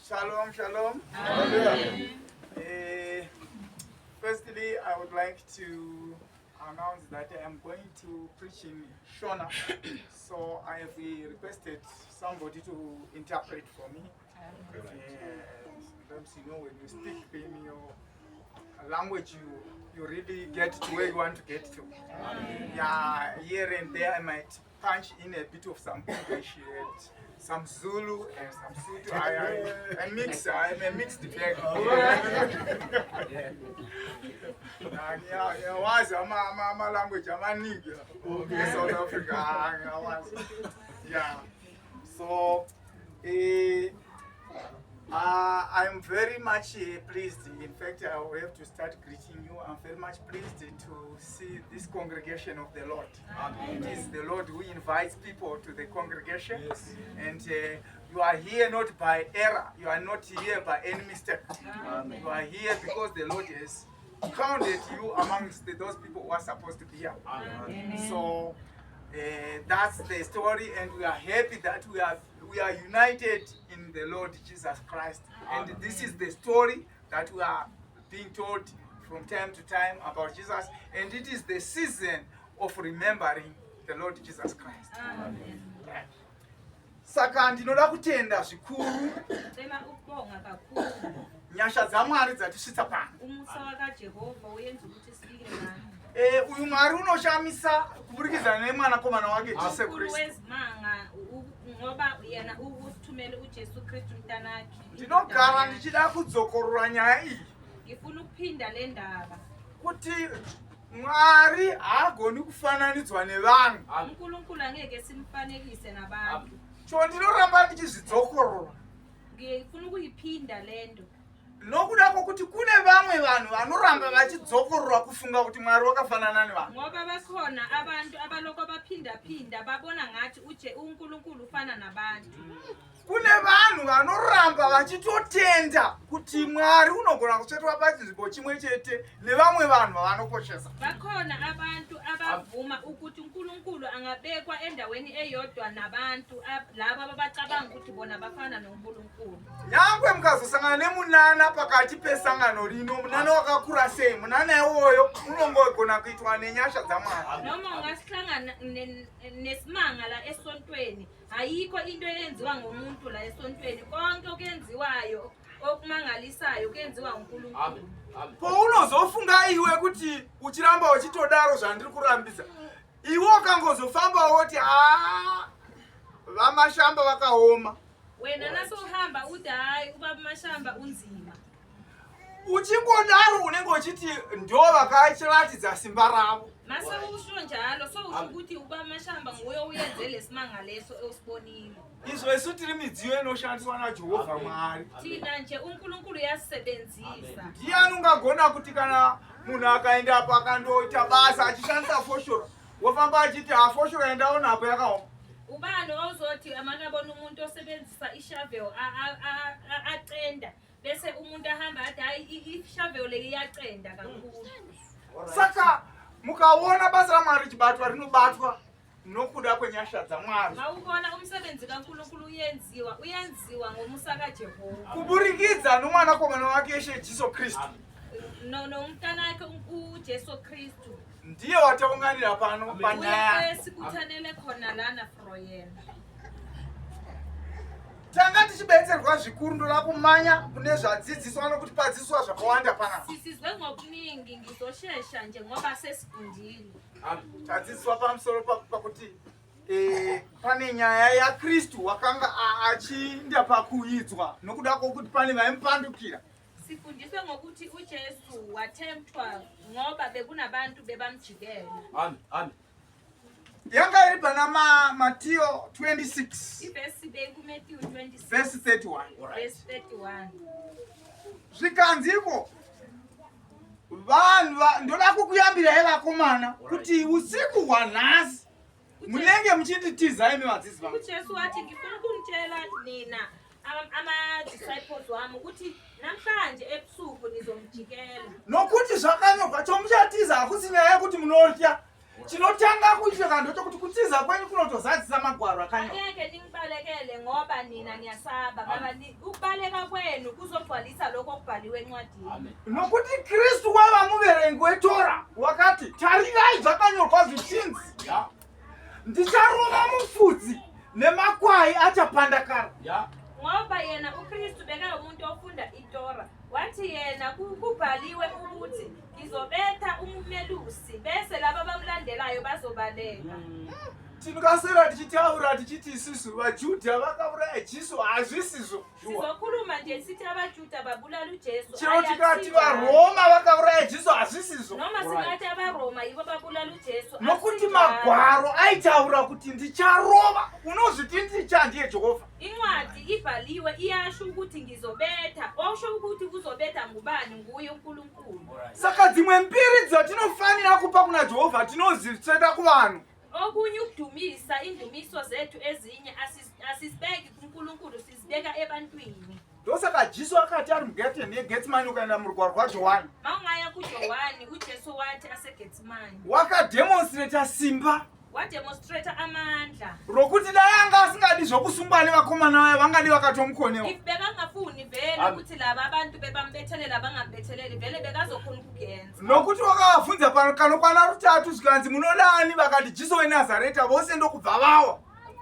Shalom, shalom. Firstly, I would like to announce that I am going to preach in Shona. So I have requested somebody to interpret for me. Sometimes, you know, when you speak in your language, you really get to where you want to get to. Yeah, here and there I might punch in a bit of some English, some Zulu and some Sutu. I'm a mixed bag. Was my language, I'm a nigga. South Africa. Yeah. So I'm very much pleased. In fact, I will have to start greeting you. I'm very much pleased to see this congregation of the Lord. Amen. It is the Lord who invites people to the congregation. Yes. And you are here not by error. You are not here by any mistake. Amen. You are here because the Lord has counted you amongst those people who are supposed to be here. Amen. So that's the story, and we are happy that we are united in the Lord Jesus Christ. And this is the story that we are being told from time to time about Jesus, and it is the season of remembering the Lord Jesus Christ. Amen. Saka ndinoda kutenda zvikuru nyasha dzaMwari dzatisvitsa pano. Uyu Mwari unoshamisa kuburikidza nemwanakomana wake Jesu Kristu. Ndinogara ndichida kudzokorora nyaya iyi kuti Mwari haagoni kufananidzwa nevanhu. Ndinoramba ndichizvidzokorora nokuda kwokuti kune vamwe vanhu vanoramba vachidzokorora kufunga kuti Mwari wakafanana nevanhu. Ngoba bakhona abantu abaloko baphinda babona ngathi uje uNkulunkulu ufana nabantu. Kune vanhu vanoramba vachitotenda kuti Mwari unogona kutsvetwa pachinzvimbo chimwe chete nevamwe vanhu vavanokoshesa. Bakhona abantu abavuma ukuthi uNkulunkulu angabekwa endaweni eyodwa nabantu laba abacabanga ukuthi bona bafana noNkulunkulu. Nyangwe mukazosangana nemunana pakati pesangano rino, munana wakakura sei, munana iwoyo unongogona kuitwa nenyasha dzaMwari. Noma ungasihlangana nesimanga la esontweni, ayikho into eyenziwa ngomuntu la esontweni, konke okuyenziwayo okumangalisayo kuyenziwa uNkulunkulu. Paunozofunga iwe kuti uchiramba uchitodaro zvandiri kurambisa, iwe ukangozofamba woti vamashamba vakaoma. Wena nasohamba uthi hayi ubaba mashamba unzima. Uchingodaro unenge uchiti ndo vakachiratidza simba ravo. Mase usho njalo so ukuthi ubaba mashamba nguye uyenze lesimanga leso osibonile. Izvo isu tiri midziyo inoshandiswa naJehovha Mwari. Thina nje uNkulunkulu uyasebenzisa. Ndiyani ungagona kuti kana munhu akaenda apa akandoita basa achishandisa foshora, wofamba achiti foshora endaona apo yakaoma. Ubani ozothi amakabona umuntu osebenzisa ishavel aqenda bese umuntu ahamba athi hayi ishavel le iyaqenda kakhulu. Saka mukaona basa raMwari chibatwa rinobatwa nokuda kwenyasha dzaMwari. Mawubona umsebenzi kaNkulunkulu uyenziwa ngomusa kaJehova. Kuburikidza nomwanakomana wake Jesu Kristu. Nomntana wakhe uJesu Kristu. Ndiye wataunganira pano panyaya. Sikuthanele khona lana for yena. tanga tichibetserwa zvikuru ndoda kumanya kune zvadzidziswa nokuti padzidziswa zvakawanda panapa. Sizwe ngokuningi ngizoshesha nje ngoba sesifundile. Tadzidziswa pamusoro pakuti pane nyaya yaKristu wakanga achinda pakuidzwa nokuda kwokuti pane vaimupandukira. Sifundiswe ngokuthi uJesu wathemtwa ngoba bekunabantu bebamjikela. Amen. Yanga iri pana Matthew 26 Ivesi bekuMatthew 26 verse 31. verse 31. Zvikanziko vanhu ndoda kukuyambira hevakomana kuti usiku hwanhasi munenge muchinditiza imi vadzidzi vangu. uJesu wathi ngifuna ukunitshela nina ama-disciples wami ukuthi namhlanje ebusuku nizomjikela. Nokuti zvakanyorwa chomuchatiza hakusi nyaya yekuti munotya. Chinotanga kuitika ndochokuti kutiza kwenyu kunotozadzisa magwaro akanyorwa. Angeke ningibalekele ngoba nina niyasaba baba ukubaleka kwenu kuzogcwalisa lokho okubhaliwe encwadini. Nokuti Kristu wava muverengi weTora wakati tarirai zvakanyorwa zvichinzi ndicharova mufudzi nemakwai achapandakara. Ngoba yena uKristu beka umuntu ofunda iTora wathi yena kubhaliwe ukuthi ngizobetha umumelusi bese laba bamlandelayo bazobaleka. Tinokasera tichitaura tichiti isusu vaJudha vakauraya Jesu hazvisizvo. Sizokhuluma nje sithi abaJuda babulala uJesu. Chero tikati vaRoma vakauraya Jesu hazvisizvo. Noma singathi abaRoma ibo babulala uJesu. Nokuti magwaro aitaura kuti ndicharova. Unozviti ndicha ndiye Jehovha. Incwadi ibhaliwe iyasho ukuthi ngizobetha. Osho ukuthi kuzobetha ngubani nguye uNkulunkulu. Saka dzimwe mbiri dzatinofanira kupa kuna Jehovha tinozitsveta kuvanhu. Okunye ukudumisa indumiso zethu ezinye asisibeki kuNkulunkulu sizibeka ebantwini. Ndosaka Jesu akati ari muGethsemane neGetsemane ukaenda murugwaro rwaJohani. Mawungaya kuJohani uJesu wathi aseGetsemane. Wakademonstrata simba. Wademonstrate amandla. Rokuti dai anga asingadi zvokusungwa nevakomana vaye vangadi vakatomukonewa. If bekangafuni vele ukuthi laba abantu bebambethelela bangambetheleli vele bekazokhona ukugenza. Nokuti wakavabvunza kanokwana rutatu zvikanzi munodani vakati Jesu weNazareta vose ndokubva vawa.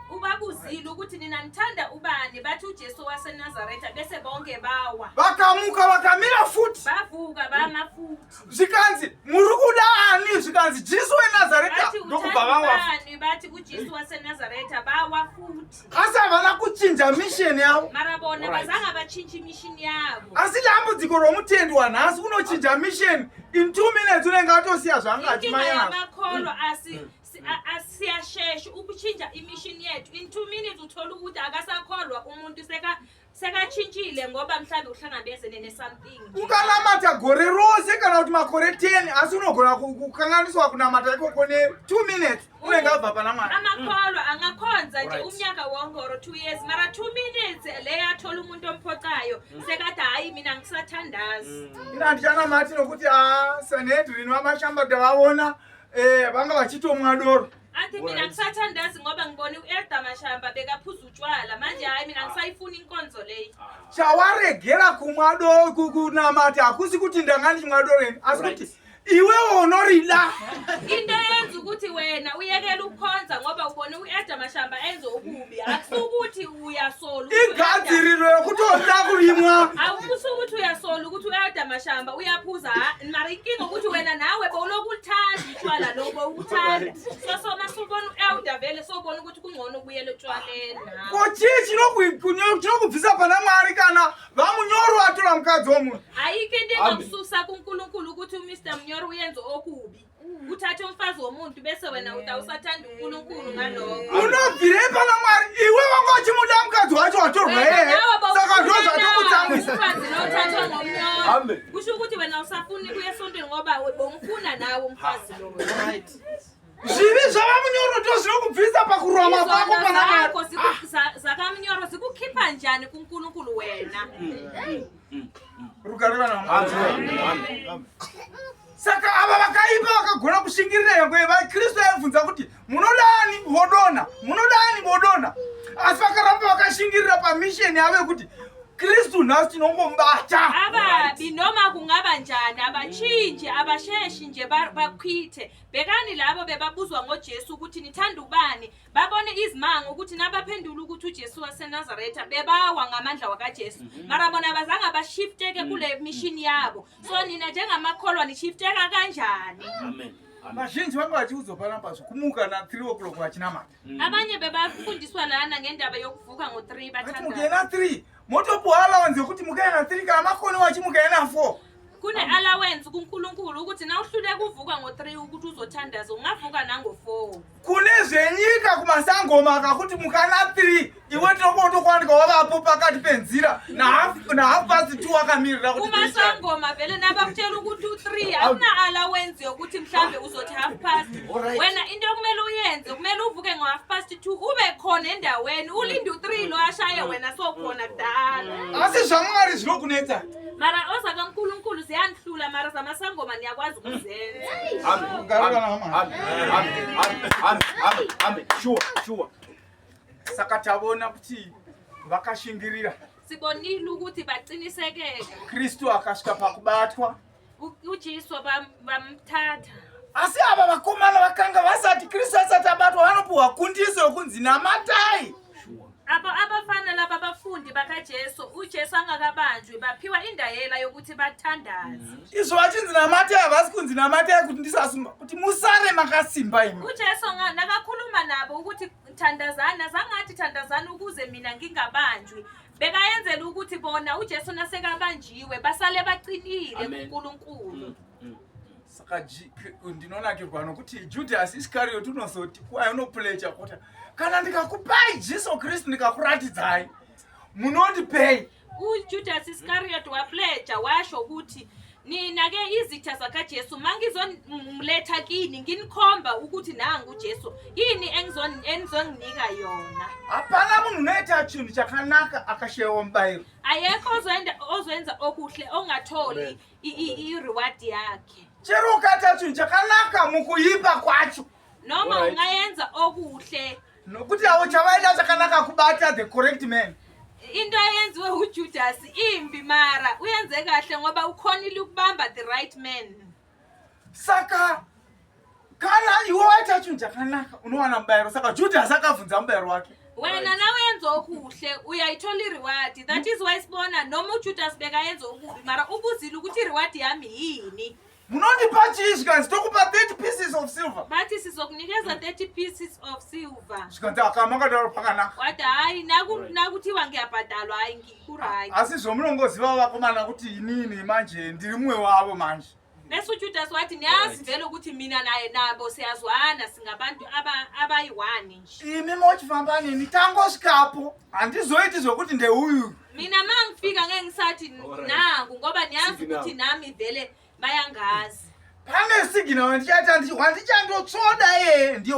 Ubabuzile ukuthi nina nithanda ubani bathi uJesu waseNazareta bese bonke bawa. Vakamuka vakamira futi. Bavuka bama futhi. Zvikanzi muri kudani zvikanzi Jesu weNazareta ndokubva vawa. Bathi uJesu waseNazareta bawa futhi. Asi havana kuchinja mission yavo. Mara bona bazanga bachinja mission yavo. Asi dambudziko romutendi wanhasi unochinja mission in 2 minutes unenge atosiya zvanga achimanya nazvo. Amakholwa asiyashesha ukuchinja imission yethu in 2 minutes uthola ukuthi akasakholwa umuntu sekachintshile ngoba mhlambe uhlangabezene nesomething. Ukanamata gore rose kana kuti makore 10 asi unogona kukanganiswa kunamata ikoko ne 2 minutes unenge abva pana Mwari. Amakholwa angakhonza nje umnyaka wonke or 2 years mara 2 minutes leya athola umuntu omphoqayo sekathi hayi mina ngisathandazi. Mina ndichanamati nokuti Sanhedrin vamashamba tavavona vanga vachitomwa doro. Athi mina ngisathandazi ngoba ngibona uElder Mashamba bekaphuza utshwala manje hayi mina ngisayifuna inkonzo leyo. Chawaregera kumwa doro kunamati hakusi kuti ndangandimwa doreni asi kuti iwe unorida. Into yenza ukuthi wena uyekela ukukhonza ngoba ubona uElder Mashamba enze okubi akusukuthi uyasola. Igadziriro yokutoda kulimwa. Awukusukuthi uyasola ukuthi uElder Mashamba uyaphuza mara inkinga ukuthi wena nawe bowulokuthanda utshwala lobo ukuthanda. So masubona uElder vele sobona ukuthi kungcono ubuyele utshwaleni. Kochi chinokubvisa pana Mwari kana vamunyoro atora mukadzi womunhu. Ayikho into engakususa kuNkulunkulu ukuthi uMr Mnyoro uyenze okubi. Uthathe umfazi womuntu bese wena utawusathanda uNkulunkulu ngalokho. Unobvire pana Mwari iwe wangochimuda mukadzi wacho watorwa yeye. Saka ndozvatokutsamwisa. Umfazi lothathwa ngomnyoro. Kusho ukuthi wena usafuni kuya esontweni ngoba bomfuna nawe umfazi lo. Right. Zvivi zvavamunyoro ndozvinokubvisa pakuroma kwako pana Mwari. Zakamnyoro zikukhipha njani kuNkulunkulu wena? Rugare vana Amen. Saka ava vakaipa vakagona kushingirira yangwe vaKristu aibvunza kuti munodani vodona munodani vodona asi vakaramba vakashingirira pamisheni yavo kuti Kristu nathi tinongombata. ababi noma kungaba njani abachinje abasheshi nje bakhwithe bekani labo bebabuzwa ngoJesu ukuthi nithanda ubani babone izimanga ukuthi nabaphendula ukuthi uJesu waseNazaretha bebawa ngamandla wakaJesu mara bona bazange bashifteke kule mission yabo so nina njengamakholwa nishifteka kanjani Amen. Vazhinji vangachi kuzopana paso kumuka na 3 o'clock vachinamata. abanye bebafundiswa lana ngendaba yokuvuka ngo3 Vati bathandaza mukena 3. Motopuwa allowance yokuti mukena 3 kana makoni wachimukena 4. kune allowance kuNkulunkulu ukuthi na uhluleka uvuka ngo3 ukuthi uzothandaza ungavuka nango4 Kune zvenyika kumasangoma akakuti mukana 3 iwe tinokotokwandika wavapo pakati penzira na half past 2 wakamirira kuti kumasangoma vele nabakutshela ukuthi u3 awuna allowance yokuthi mhlambe uzothi half past wena into okumele uyenze kumele uvuke ngo half past 2 ube khona endaweni ulinde u3 lo ashaye wena sokhona kudala asi zvamwari zvinokunetsa. mara oza kaNkulunkulu ziyanihlula mara zamasangoma niyakwazi ukuzenza Amen. Amen. Sure. Saka tavona kuti vakashingirira. sibonile ukuthi baqinisekeke Kristu akasvika pakubatwa. uJesu bamthatha Asi ava vakomana vakanga vasati Kristu asati abatwa vanopuwa kundiso yokunzi namatai. abafana laba abafundi bakaJesu uJesu angakabanjwi baphiwa indayela yokuthi bathandaze Izvo vachinzi namatai havasi kunzi namatai kuti ndisasumba kuti musare makasimba imi. uJesu nakakhuluma nabo ukuthi thandazana zangathi thandazana ukuze mina ngingabanjwi bekayenzela ukuthi bona uJesu nasekabanjiwe basale baqinile kuNkulunkulu Saka ndinonakirwa nokuti Judas Iscariot unozoti kwaye unoplecha kuti kana ndikakupai Jesu Kristu ndikakuratidzai munondipei. uJudas Iscariot wapleja washo ukuthi nina ke izitha zakaJesu mangizomletha kini nginikhomba ukuthi nangu uJesu yini engizonginika yona Hapana munhu unoita chinhu chakanaka akashewa mubayiro. ayekho ozenza okuhle ongatholi i-reward yakhe Chero ukaita chinhu chakanaka mukuipa kwacho. noma ungayenza okuhle Nokuti avo chavaita chakanaka kubata the correct man. into eyenziwe uJudas imbi mara uyenze kahle ngoba ukhonile ukubamba the right man Saka kana iwe waita chinhu chakanaka unowana mubayiro. Saka Judas akavhunza mubayiro wake. wena nawenza okuhle uyayithola i-reward that is why sibona noma uJudas bekayenza okubi mara ubuzile ukuthi i-reward yami yini Munondipa chii zvikanzi tokupa 30 pieces of silver. bathi sizokunikeza 30 pieces of silver Zvikanzi akamakadaro pakanaka. wathi hayi nakuthiwa ngiyabhadalwa hayi ngikuright Asi zvomunongoziva vakomana kuti inini manje ndiri mumwe wavo manje. bese uJudas wathi niyazi vele ukuthi mina naye nabo siyazwana singabantu abayi-1 nje Imi mochifamba nini tangosvikapo handizoiti zvokuti ndeuyu. mina mangifika ngeke ngisathi nangu ngoba niyazi ukuthi nami vele bayangazi Pane sigina wandichandotsvoda yeye ndiye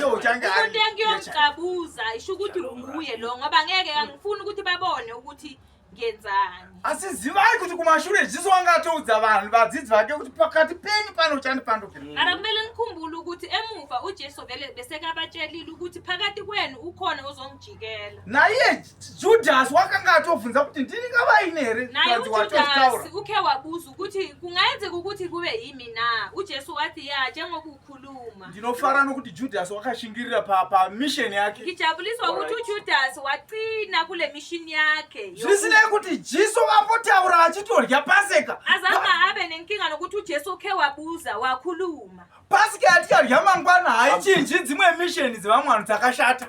uchange umuntu engiyomcabuza isho ukuthi nguye lo ngoba ngeke angifuni ukuthi babone ukuthi ngiyenzani asi zivai kuti kumashure Jesu wangatoudza vanhu vadzidzi vake kuti pakati penyu pano uchandipandukira. ara kumele nikhumbule ukuthi emuva uJesu vele besekabatshelile ukuthi phakathi kwenu ukhona ozongijikela Naiye Judas wakanga atovhunza kuti ndini kavaini here. naye uJudas ukhe wabuza ukuthi kungayenzeka ukuthi kube yimi na uJesu wathi ya njengokukhuluma Ndinofara nokuti Judas wakashingirira pamission yake. ngijabuliswa ukuthi uJudas waqina kule mission yakhe Zvisinei kuti Jesu vambotaura achitorya Paseka. azange abe nenkinga nokuthi uJesu ukhe wabuza wakhuluma Pasika yatiarya mangwana haichinji dzimwe mission dzevamwe vanhu dzakashata.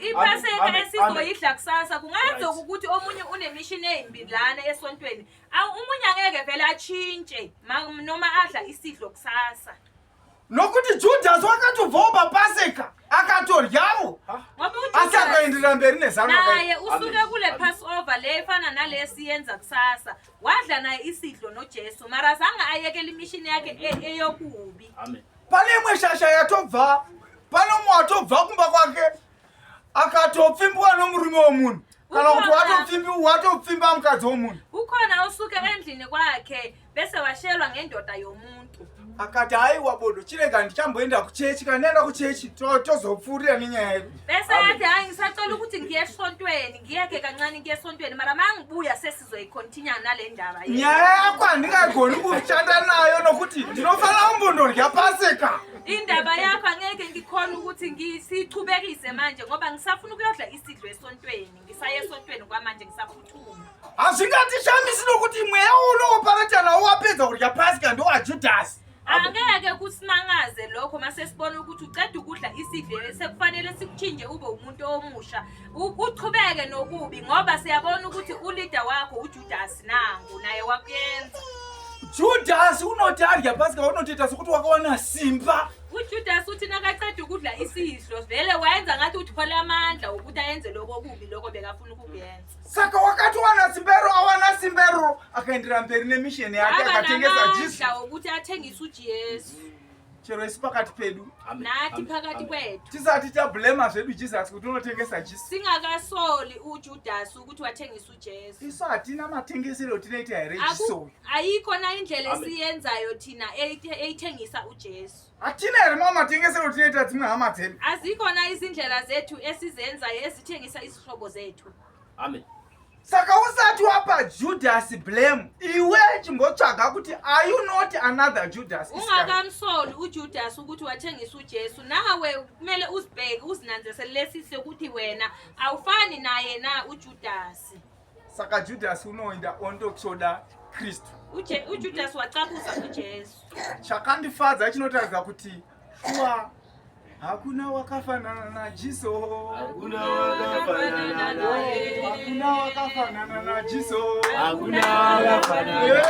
ipaseka esizoyidla kusasa kungayenzeka ukuthi omunye unemission eyimbi lana esontweni omunye angeke vele atshintshe noma adla isidlo kusasa Nokuti Judas wakatobvawo paPaseka akatoryawo. ngoba Asi uJudas akaenderera mberi nezano naye usuke kule Passover le efana nalesiyenza kusasa wadla naye isidlo noJesu mara zange ayekele imission yakhe eyokubi Amen. pane imwe shasha yatobva pano mumwe atobva kumba kwake akatopfimbwa nomurume womunhu kana kuti watopfimba mukadzi womunhu. Ukhona osuke endlini kwakhe bese washelwa ngendoda yomuntu. Akati haiwa bodo chirega ndichamboenda kuchechi, kana ndaenda kuchechi tozopfuurira nenyaya yedu. Bese yathi hayi ngisacela ukuthi ngiye esontweni, ngiyeke kancane ngiye esontweni mara mangibuya sesizoyicontinue nale ndaba yethu. Nyaya yakho andingagoni kushanda nayo nokuti ndinofanira kumbondorya Paseka. Indaba yakho angeke ngikhona ukuthi ngisichubekise manje ngoba ngisafuna ukuyodla isidlo esontweni, ngisaye esontweni kwamanje ngisaphuthuma. Azvingatishamisi nokuti mweya unoparata nawo wapedza kurya Paseka ndowaJudhasi. Angeke kusimangaze lokho mase sibona ukuthi uceda ukudla isidlo sekufanele sikuchinje ube umuntu omusha. Uqhubeke nokubi ngoba siyabona ukuthi uleader wakho uJudasi nangu naye wakuyenza. Judasi unoti arya Paseka unotoita sokuti wakawana simba. uJudasi uthi nakaceda ukudla isidlo vele wayenza ngathi uthola amandla ukuthi ayenze lokho kubi lokho bekafuna ukuyenza. Saka wakati awana simbero akaendera mberi nemission yake akatengesa Jesu. Amandla ukuthi athengise uJesu. Chero isipakati pedu. Nathi phakathi kwethu. Tisati tablema zvedu Jesus kuti unotengesa Jesu. Singakasoli uJudasi ukuthi wathengisa uJesu. Iso hatina matengesero tinoita here Jesu. Ayikho na indlela esiyenzayo thina eyithengisa uJesu. Hatina here matengesero tinoita dzimwe hama dzedu. Azikho na izindlela zethu esizenzayo ezithengisa izihlobo zethu. Amen. Saka usati wapa Judas blame, iwe chimbotsvaga kuti are you not another Judas? Ungakamsoli uJudas ukuthi wathengisa uJesu, nawe kumele uzibheke uzinanzeselesise ukuthi wena awufani naye na uJudas. Saka Judas unoenda ondokusoda Kristu. uJudas wacabuza uJesu. Chakandifadza chinotaridza kuti hakuna wakafanana na Jesu. Hakuna wakafanana naye. Hakuna wakafanana na Jesu. Hakuna wakafanana.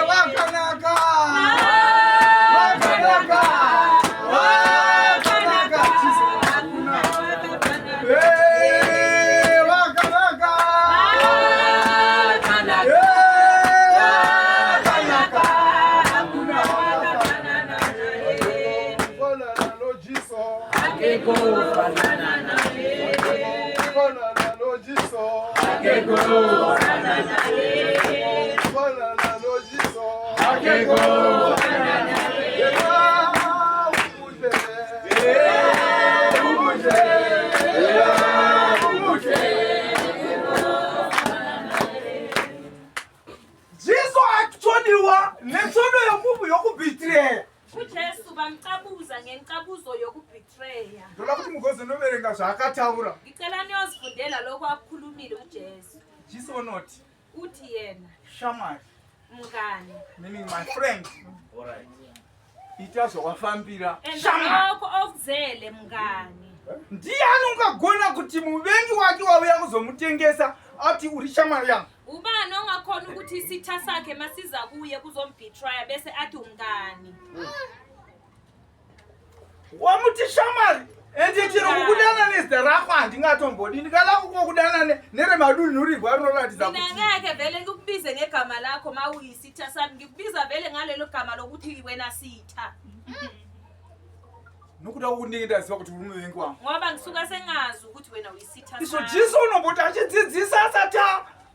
Wakanaka. Wakanaka. Wakanaka Jesu. Hakuna wakanaka. Wakanaka. Wakanaka. Hakuna wakafanana naye. Fanana no Jesu. Akeko fanana naye. Fanana no Jesu. Akeko fanana naye. Fanana no Jesu. Akeko fanana naye. Jesu akutshoniwa netsono yokubu yokubitreya. uJesu bamcabuza ngencabuzo yokubetreya. Ndoda kuti mugoze noverenga zvaakataura. Ngicela niyozifundela lokho akukhulumile uJesu. Jesu unoti Uthi yena shamari, mngani meaning my friend, All right. ita zvawafambira. enza lokho okuzele mngani. Ndiani ungagona kuti muvengi wake wauya kuzomutengesa ati uri shamari yangu? Ubani ongakhona ukuthi isitha sakhe masiza kuye kuzombetray bese athi umngani. Wamuti shamari ende chero kukudana nezita rakho handingatombodi ndikala kukudana neremaduni nurigwa rinoratidza kuti Mina ngeke vele ngikubize ngegama lakho mawuyisitha sami, ngikubiza vele ngalelo gama lokuthi wena sitha. nokuda kwokuti ndaziva kuti uri muvengi wangu. Ngoba ngisuka sengazi ukuthi wena uyisitha Iso sami. Jesu unomboti achidzidzisa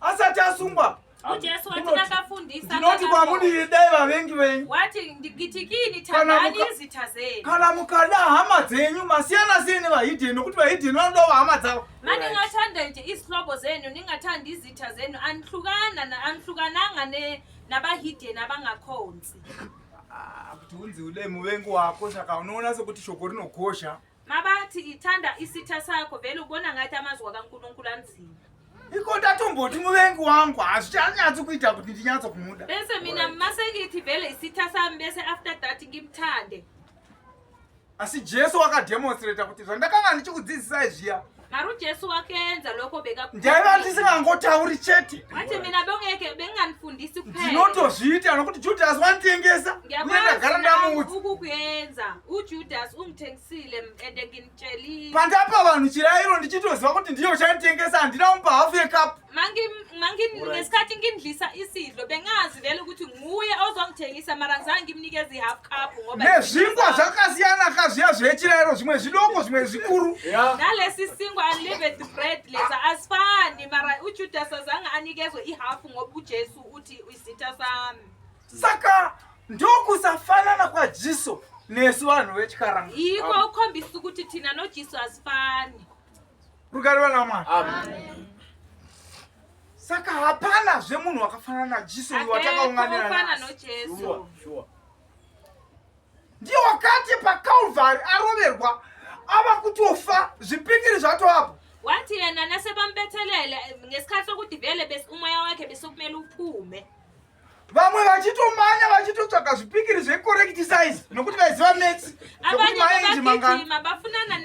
asati asungwa. uJesu wathi nakafundisa Ndinoti kwamuri dai vavengi venyu. wathi ngithi kini thandani izitha zenu. Kana mukada hama dzenyu masiyana siyene vahidheni nokuti vahidheni vanoda hama dzavo. Mani ngathanda nje isihlobo zenu ningathanda izitha zenu anihlukananga nabahideni abangakhonzi. Kuti unzi ude muvengi wako saka unoona sokuti shoko rinokosha. Mabathi ithanda isitha sakho vele ubona ngathi amazwi kaNkulunkulu anzima. Iko ndatomboti muvengi wangu hazvichanyatsi kuita kuti ndinyatso kumuda. Bese mina masekithi vele isitha sami bese after that ngimthande. Asi Jesu wakademonstrata kuti zvandakanga ndichikudzidzisai zviya Mari uJesu wakenza lokho ndaiva ndisingangotauri chete. wathi mina benganifundisi kuphela. Ndinotozviita nokuti Judasi wanditengesa uye ndagara ndamuudza. ukukuyenza uJudas ungithengisile ende nginitshelile. Pandapa vanhu chirayiro ndichitoziva kuti ndiyo chanditengesa handina kumupa hafu yekapu. Ngesikhathi ngindlisa isidlo bengazi vele ukuthi nguye unomthengisa mara ngizange ngimnikeze i-half cup ngoba nezingwa zvakasiyana kazviya zvechirayiro zvimwe zvidoko zvimwe zvikuru nalesi singwa unleavened bread leza asifani mara uJudas azange anikezwe i-half ngoba uJesu uthi isitha sami. Saka ndokusafanana kwaJesu nesu vanhu vechikaranga. Yiko ukhombisa ukuthi thina noJesu asifani. Rugare na Mwari. Amen. Saka hapana zvemunhu wakafanana naJesu watakaunganira naye. noJesu. Ndiye wakati paCalvary aroverwa ava kutofa zvipikiri zvatoapo. Wathi yena nasebambethelele ngesikhathi sokuthi vele bese umoya wakhe besokumele uphume. Vamwe vachitomanya vachitotsvaga zvipikiri zvecorrect size nokuti vaiziva max. Abanye bagijima bafunana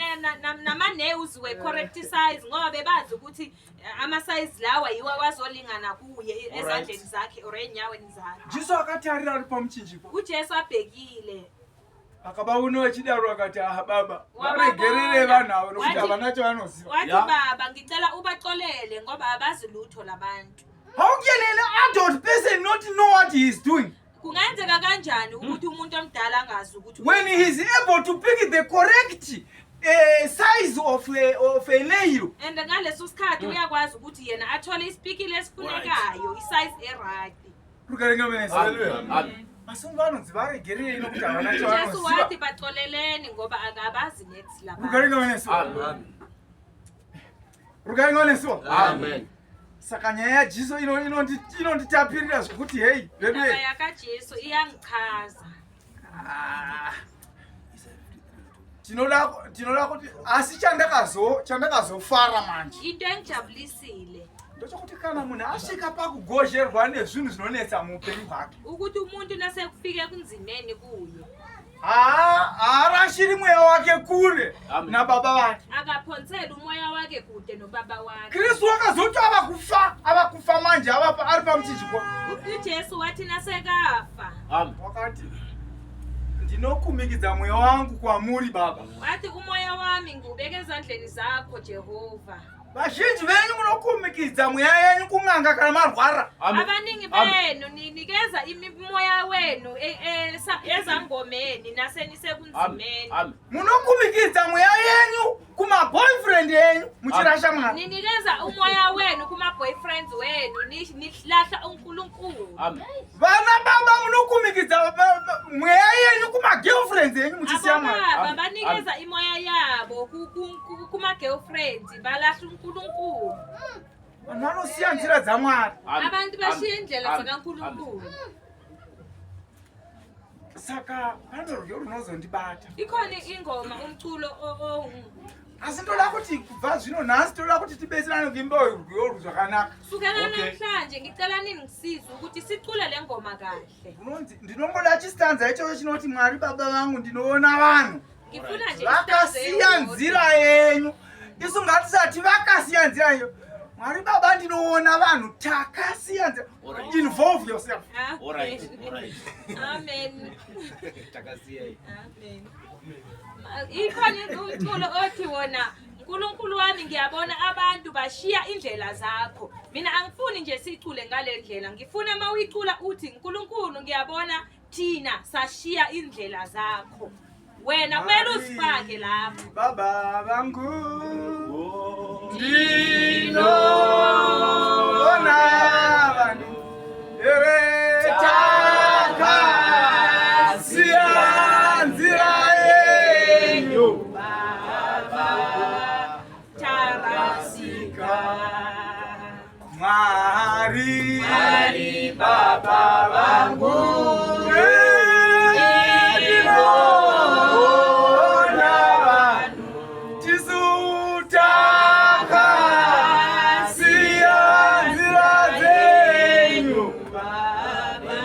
nama-nails we-correct size ngoba bebazi ukuthi ama-size lawa yiwo wazolingana kuye ezandleni zakhe or enyaweni zakhe. Jesu akatarira ari pamuchinjikwa. uJesu abhekile. Akabaona vachidaro akati baba varegerere vanhu avo nokuti havana chavanoziva. Wathi baba ngicela ubaxolele ngoba abazi lutho labantu. How can an adult person not know what he is doing? Kungenzeka kanjani ukuthi umuntu omdala angazi ukuthi when he is able to pick the correct size of a nail? And ngaleso sikhathi uyakwazi ukuthi yena athole isipikile esifunekayo, isize eright. Hallelujah. Masungano varegerere nokuti havana chavanoziva. Jesu wathi baxoleleni ngoba akabazi next labantu. Amen. Saka nyaya yaJesu inonditapirira zvokuti hey ndaba yakaJesu iyangichaza. Tinoda kuti asi chandakazofara manje into engijabulisile ndochokuti kana munhu asvika pakugozherwa nezvinhu zvinonetsa muupenyu hwake ukuthi umuntu nasekufike kunzimeni kuye haarashiri mweya wake kure nababa vake, akaphonsela umoya wake kude nobaba wakhe. Kristu wakazoti ava kufa manje ari pamuchinjikwa. uJesu wathi nasekafa wakati ndinokumikidza mweya wangu kwamuri Baba. wathi umoya wami ngubeke ezandleni zakho Jehova. Vazhinji venyu munokumikidza mweya yenyu kun'anga kana marwara. Abaningi benu ninikeza imoya wenu ezangomeni nasenisekunzimeni. Munokumikidza mweya yenyu kuma-boyfriend yenyu muchirasha Mwari. Ninikeza umoya wenu kuma-boyfriends wenu nilahla uNkulunkulu. Vana baba munokumikidza mweya yenyu kuma-girlfriends yenyu muchisiya Mwari. Abobaba banikeza imoya yabo kuma-girlfriends balahla uNkulunkulu. Vanhu vanosiya nzira dzaMwari. Abantu bashiya indlela zakaNkulunkulu. Saka pane rwiyo runozondibata. Ikhona ingoma umculo Asi ndoda kuti kubva zvino nhasi toda kuti tibetserane kuimba rwiyo zvakanaka. Sukela namhlanje ngicela ningisize ukuthi sicule le ngoma kahle. Unonzi ndinongoda chistanza ichocho chinoti Mwari Baba vangu ndinoona vanhu Ngifuna nje vakasiya nzira yenyu. Isu ngatisati vakasiya nzira yenyu. Mwari Baba ndinoona vanhu takasiya nzira. Involve yourself. All right. Amen. Takasiya. Amen. Ikhona umculo othi wona uNkulunkulu wami ngiyabona abantu bashiya indlela zakho. Mina angifuni nje sicule ngale ndlela. Ngifuna mawucula uthi uNkulunkulu ngiyabona thina sashiya indlela zakho. Wena kumele usifake lapho. Baba vangu ndinoona vanhu takasiya nzira yenyu. Baba tarasika Mwari Baba vangu ndinoona vanhu tisutaka nzira zenyu. Baba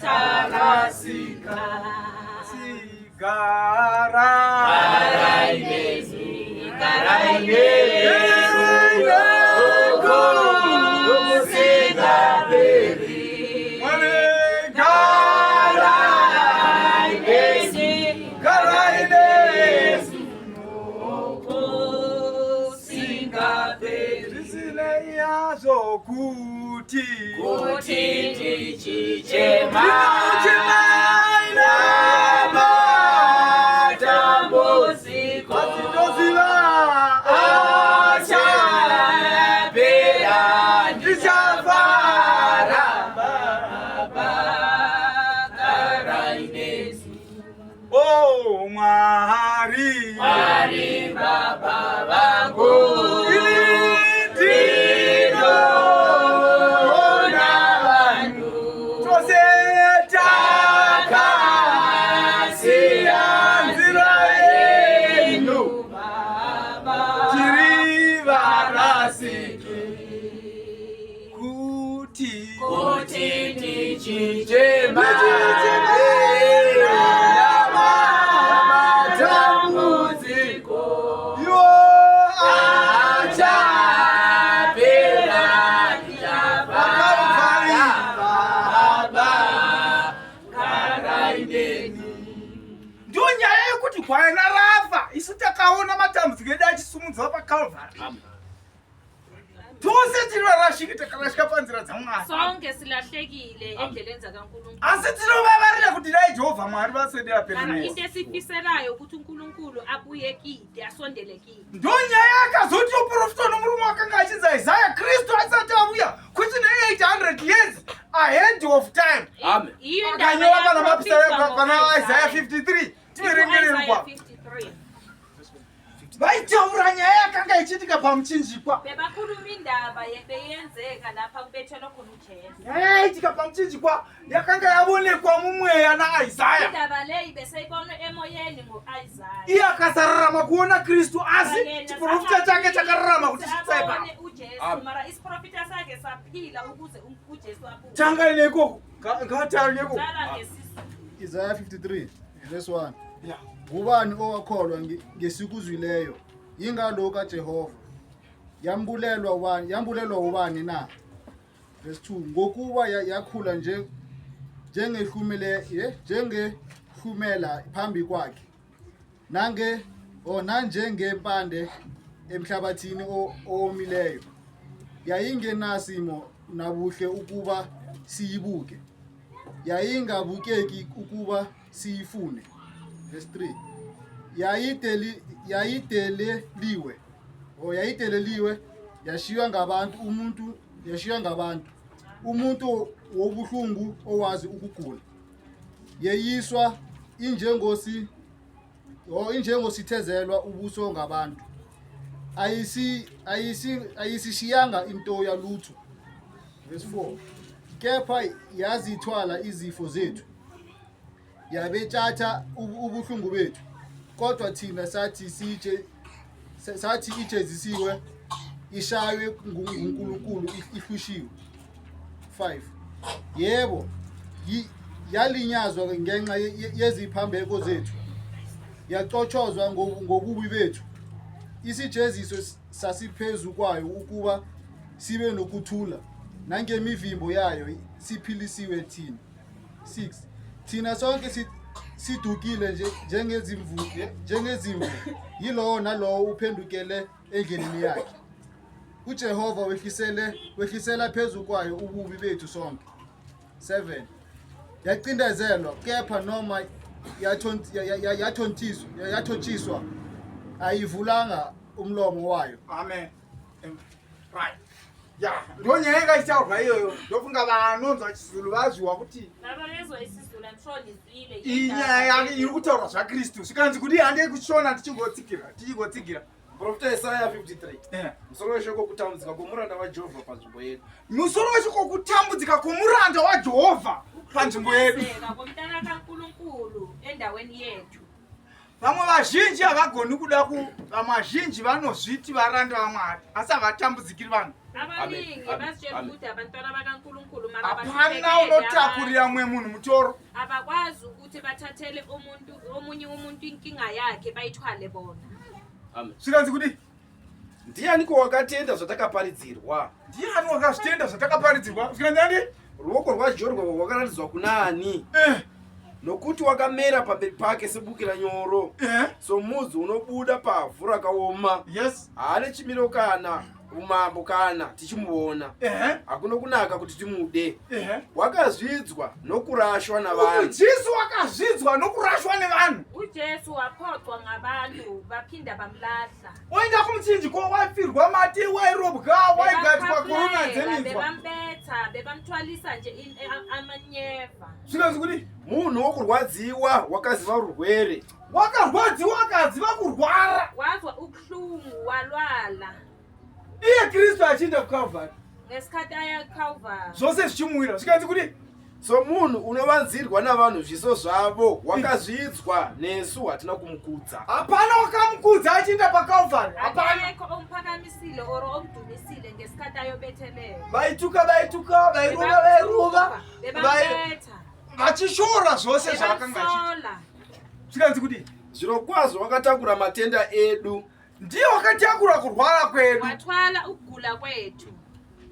tarasika Sigara zokuti Oh, Mari Baba Bangu. Kwaena rafa isitakaona matambudziko edu achisumudzwa paCalvary. Tose tinorashika takarashika panzira dzaMwari. Sonke silahlekile endleleni zakaNkulunkulu. Asi tinovavarira kuti dai Jehovha Mwari vaswede apedza Kana nesu. into esifiselayo ukuthi uNkulunkulu abuye kide asondele kide. Ndonyaya yakazoti uprofita nomurume wakanga achinzi Isaiah Kristu asati auya kuti ne800 years ahead of time. Amen. Iyo Akanyowa pana mapisa pana Isaiah 53. Tiverengererwa. Vaitaura nyaya yakanga ichiitika pamuchinjikwa. Bebakhuluma indaba yebeyenzeka lapha kubethelwa khona uJesu. Nyaya yaitika pamuchinjikwa yakanga yavonekwa mumweya naIsaiah. Indaba leyi beseyibonwe emoyeni ngoIsaiah. Iye akasararama kuona Kristu asi chiprofita chake chakararama kuti chitsaipa. Abone uJesu mara isiprofita sakhe saphila ukuze uJesu abuye. Tanga ineko ngataryeko. Tsala ngesisu. Isaiah 53 verse 1. Yeah. Ngubani owakholwa ngesikuzwileyo ingalo kaJehova yambulelwa ubani na. Verse 2. Ngokuba yakhula njengehumela phambi kwakhe nanjengempande emhlabathini owomileyo yayingenasimo nabuhle ukuba siyibuke yayingabukeki ukuba siyifune. Verse 3. Yayideleliwe yashiywa ngabantu umuntu wobuhlungu owazi ukugula yeyiswa injengositezelwa ubuso ngabantu ayisishiyanga into yalutho. Verse 4. Kepha yazithwala izifo zethu yabetshatha ubuhlungu bethu kodwa thina sathi ijezisiwe ishaywe nguNkulunkulu ihlushiwe. 5. Yebo yalinyazwa ngenxa yeziphambeko zethu yaxotshozwa ngobubi bethu isijeziso sasiphezu kwayo ukuba sibe nokuthula nangemivimbo yayo siphilisiwe thina. 6. Thina sonke sidukile njengezimvu yilowo nalowo uphendukele endleleni yakhe. uJehova wehlisela phezu kwayo ububi bethu sonke. 7. Yacindezelwa kepha noma yathontiswa ayivulanga umlomo wayo. Amen. Right. Yeah, ndonyaya yakachitaurwa iyoyo ndofunga vanonzwa chiZulu vaziwa kuti Nabalezwa isiZulu amhlonizile. inyaya iri kutaurwa zvaKristu zvikanzi kuti handei kushona tichingotsikira. Profita Isaiah 53. Yeah. Musoro weshoko kutambudzika kwomuranda waJehovha panzvimbo yedu. Musoro weshoko kutambudzika kwomuranda waJehovha panzvimbo yedu. Komntana kaNkulunkulu endaweni yethu. Vamwe vazhinji havagoni kuda vamwe vazhinji vanozviti varanda vaMwari asi havatambudzikiri vanhu. Abaningi basitshela ukuthi abantwana bakaNkulunkulu mara Hapana unotakurira mwe munhu mutoro. abakwazi ukuthi bathathele omunye umuntu inkinga yakhe bayithwale bona. Amen. Zvikanzi kuti Ndianiko wakatenda zvatakaparidzirwa? ndiani wakazvitenda zvatakaparidzirwa? Zvikanzi ani? Ruoko rwaJehovha rwakaratidzwa kunani? Nokuti wakamera pamberi pake sebukira nyoro. Somudzi unobuda pavhu rakaoma. Yes. Haane chimiro kana umambo kana tichimuona hakuna kunaka kuti timude. Wakazvidzwa nokurashwa navanhu. Jesu wakazvidzwa nokurashwa nevanhu. uJesu waphoxwa ngabantu baphinda bamlahla. Waenda kumchinjiko waifirwa mate wairobwa waigadzwa korona dzeminzwa. Bebambetha bebamthwalisa nje amanyeva. Zvinonzi kuti Munhu wokurwadziwa wakaziva urwere. wakarwadziwa akaziva kurwara. Wazwa ubuhlungu walwala. Iye Kristu achienda kuCalvary. Ngesikhathi aya eCalvary. Zvose zvichimuwira. Zvikanzi kuti So munhu unovanzirwa navanhu zviso zvavo wakazvidzwa nesu hatina kumukudza. hapana wakamukudza achienda paCalvary. Hapana. Akekho omphakamisile or omdumisile ngesikhathi ayobethelela. Vaituka vairuva Bebambetha. vachishora zvose zvavakanga vachiita. Bebamsola. Zvikanzi kuti Zvirokwazvo wakatakura matenda edu ndiye wakatakura kurwara kwedu Wathwala ukugula kwethu.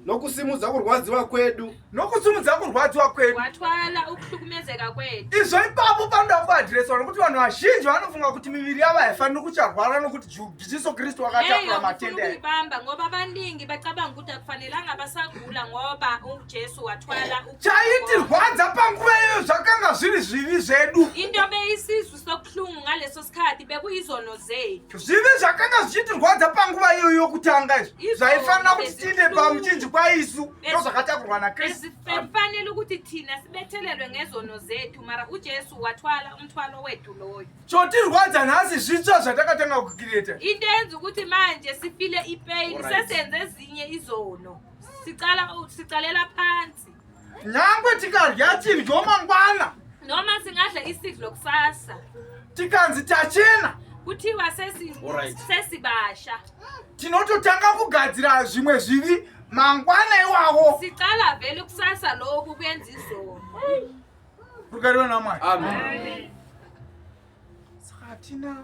nokusimudza kurwadziwa kwedu. nokusumudza kurwadziwa kwedu. Wathwala ukuhlukumezeka kwethu. Izvo ipapo panoda kuadhireswa nokuti vanhu vazhinji vanofunga kuti miviri yavo haifaniri kucharwara nokuti Jesu Kristu wakatakura matenda edu. Ukuyibamba ngoba abaningi bacabanga ukuthi akufanelanga basagula ngoba uJesu wathwala chaitirwadza panguva iyoyo zvakanga zviri zvivi zvedu. into beyisizwe sokuhlungu ngaleso sikhathi bekuyizono zethu. Zvivi zvakanga zvichitirwadza panguva iyoyo yokutanga izvi zvaifanira kuti tiinde pamuchinji kwaisu ndozvakatakurwa naKristu. Bekufanele ukuthi thina sibethelelwe ngezono zethu mara uJesu wathwala umthwalo wethu loyo. chotirwadza nhasi zvitsva zvatakatanga kukireta. Into yenza ukuthi manje sifile ipain sesenze ezinye izono. Sicalela phansi. Nyangwe tikarya chidyo mangwana Noma singadla isidlo kusasa. tikanzi tachena Kuthiwa sesibasha. tinototanga kugadzira zvimwe zvivi mangwana iwawo. Sicala vele kusasa lokhu kwenza izono. Rugariwe naMwari. Amen. Saka tina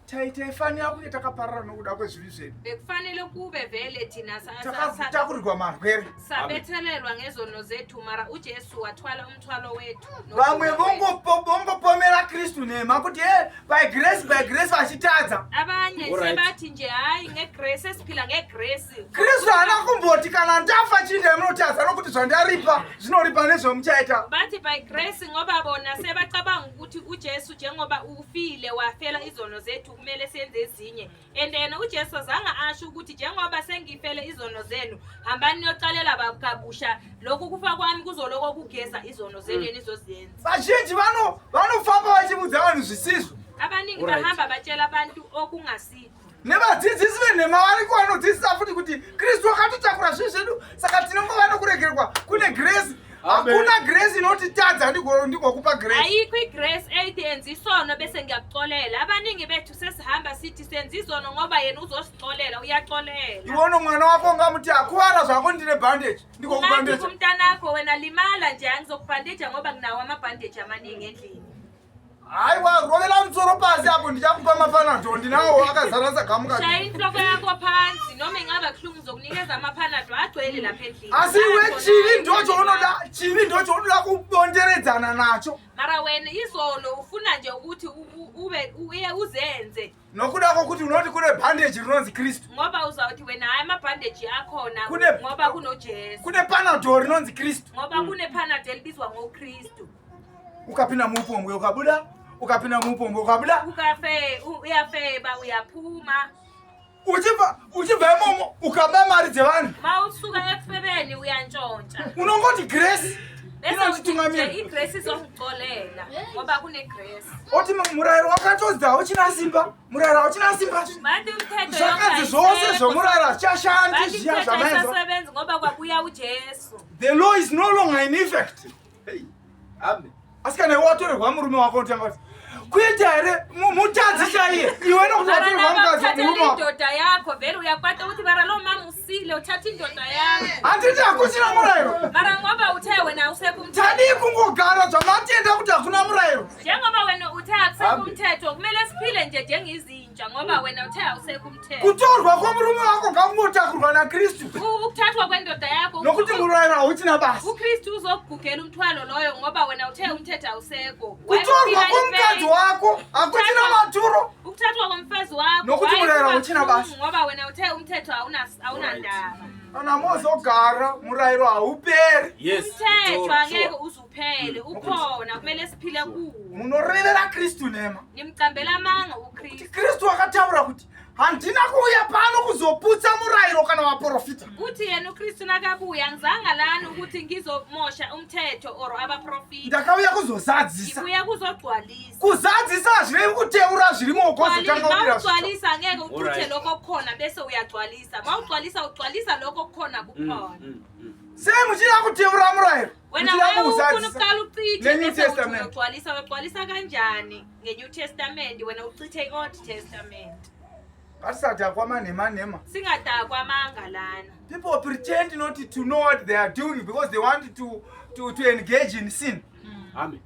taifanira kunge takaparara nokuda kwezvivi zvedu. Bekufanele kube vele thina Takutakurirwa marwere. sabethelelwa ngezono zethu mara uJesu wathwala umthwalo wethu. Vamwe vongopomera Kristu nhema kuti by grace vachitadza. Abanye sebathi nje hayi ngegrace esiphila ngegrace. Kristu haana kumboti kana ndafa chinde munotadza nokuti zvandaripa zvinoripa nezvemuchaita. Bathi by grace ngoba bona sebacabanga ukuthi uJesu njengoba ufile wafela izono zethu kumele senze ezinye. And then uJesu azange asho ukuthi njengoba sengifele izono zenu hambani niyocalela bakabusha lokhu kufa kwami kuzoloko kugeza izono zenu enizoziyenza. Vazhinji vanofamba vachibudza vanhu zvisizvo. Abaningi bahamba batshela abantu okungasikho. Nevadzidzisi venhema variko vanodzidzisa futi kuti Kristu wakatotakura zvinhu zvedu saka tinongova nokuregerwa kune grace. Hakuna grace inotitadza ndikokupa grace. Ayikho igrace ethi enza isono bese ngiyakuxolela. Abaningi bethu sesihamba sithi senza izono ngoba yena uzosixolela uyaxolela. Iwono mwana wako ngamuti akuvara zvako ndine bandage ndikokubandage. Ungathi kumntanakho wena limala nje angizokubhandeja ngoba nginawo amabhandeji amaningi endlini. Haiwa rovela mutsoro pasi apo ndichakupa mapanado ndinawo akazara sagamuka. Shaya inhloko yakho phansi noma ingaba kuhlungu zokunikeza amapanado agcwele lapha endlini. Asi iwe chivi ndo chaunoda kubonderedzana nacho. Mara wena izono ufuna nje ukuthi uye uzenze. Nokuda kokuti unoti kune bandage rinonzi Kristu. Ngoba uzawuthi wena hayi amabhandeji akhona ngoba kunoJesu. Kune panado rinonzi Kristu. Ngoba kune panado elibizwa ngoKristu. Ukapinda mupombwe ukabuda, ukapinda mupombwe ukabuda. Uyafeba uyaphuma. Uchibva imomo ukaba mari dzevanhu. Mawusuka ekufebeni uyantshontsha. Unongoti grace. Bese igrace izongixolela ngoba kune grace. Oti murayiro wakatodza uchina simba. Murayiro uchina simba. Bathi umthetho Zvakadzi zvose zvomurayiro zvichashandi zviya zvamaenza. Asebenza ngoba kwakuya uJesu. The law is no longer in effect. Hey. Amen. Asikana watorerwa murume wako utanga kuti kuita here mutadzi chaiye iwe nokutorerwa mukadzi murume wako. Indoda yakho vele uyakwata ukuthi mara lo mama usile uthatha indoda yakho. Handiti hakuchina murayiro. Mara ngoba uthe wena usekumthetho. Tadi kungogara zvamatenda kuti hakuna murayiro. Njengoba wena uthe akusekumthetho kumele siphile nje njengezinja ngoba wena uthe awusekumthetho. Kutorwa kwomurume wako ngakungotakurwa naKristu. Ukuthathwa kwendoda yakho. Nokuti murayiro hauchina basi. uKristu uzokugugela umthwalo loyo ngoba wena uthe umthetho awusekho. Kutorwa komukadzi wako hakuchina maturo. Ukuthathwa komfazi umfazi wakho Nokuthi murayiro uchina basi. ngoba wena uthe umthetho awunandaba. Kana mozogara murayiro hauperi. Yes. Umthetho angeke uzuphele ukhona kumele siphile kuwo. Munorevera Kristu nema. Nimcambela amanga uKristu. Kristu wakataura kuti handina kuuya pano kuzoputsa murayiro kana vaprofita. Uthi yena uKristu nakabuya ngizanga lana ukuthi ngizomosha umthetho or abaprofita. Ndakauya kuzozadzisa. Ngibuya kuzogcwalisa. Kuzadzisa hazvirevi kuteura zviri muhokozi tanga ugcwalisa ngeke uquthe lokho kukhona bese uyagcwalisa. Mawugcwalisa ugcwalisa lokho kukhona kukhona. sei muchida kuteura murayiro. Wena ufuna ukuqala ucithe bese ugcwalisa kanjani ngeNew Testament wena ucithe iOld Testament. Ngatisati manema. Singadakwa amanga lana. People pretend not to know what they are doing because they want to engage in sin. Amen.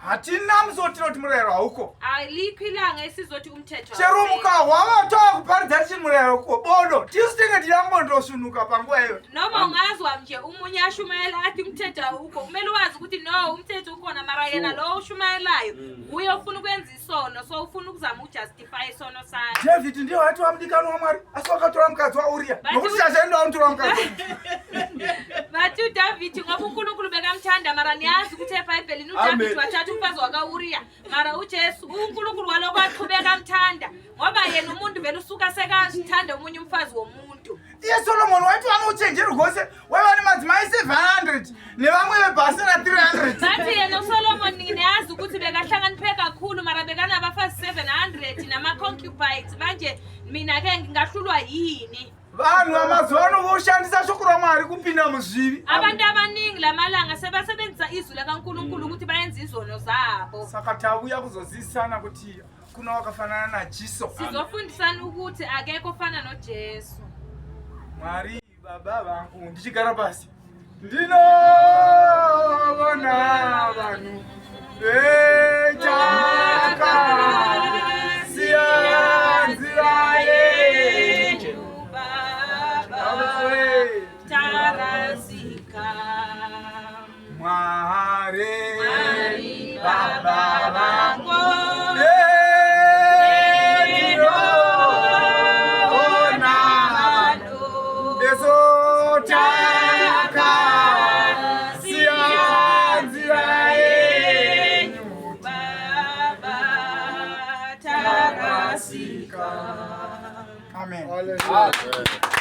Hatina mzotinoti murayiro hauko. Alikho ilanga esizothi umthetho. Chero mukahwavatoa kuparidza tichi murayiro uko bodo tisitenge tiyangondosunuka panguva iyo. Noma ungazwa nje umunye ashumayela athi umthetho uko kumele wazi ukuthi no umthetho ukhona mara yena lo ushumayelayo uye ufuna ukwenza isono so ufuna ukuzama ukujustify isono sakhe. David ndiye wathi wamdikano waMwari asi wakatora mukadzi waUria nokuti shashaenda wamtora mukadzi. Bathi David ngoba uNkulunkulu bekamthanda mara niyazi ukuthi eBhayibhelini uDavid wathatha umfazi wakaUria mara uJesu uNkulunkulu waloko aqhubeka amthanda ngoba yena umuntu vele usuka sekazithanda umunye umfazi womuntu. Iye Solomon wathi wanochenjera rwose waiva nemadzimai 700 nevamwe vebhasira 300. Bathi yena uSolomon niyazi ukuthi bekahlakaniphe kakhulu mara bekanabafazi 700 nama-concubines manje mina ke ngingahlulwa yini. Vanhu vamazuva ano voshandisa shoko raMwari kupinda muzvivi. Abantu abaningi lamalanga sebasebenzisa izwi likaNkulunkulu ukuthi bayenze izono zabo. Saka tauya kuzozisana kuti kuna wakafanana naJesu. Sizofundisana ukuthi akekho ofana noJesu. Mwari baba vangu ndichigara pasi ndinobona vanhu vechakasiya nzira yenyu Tarasika Mwari baba vangu Amen. Hallelujah.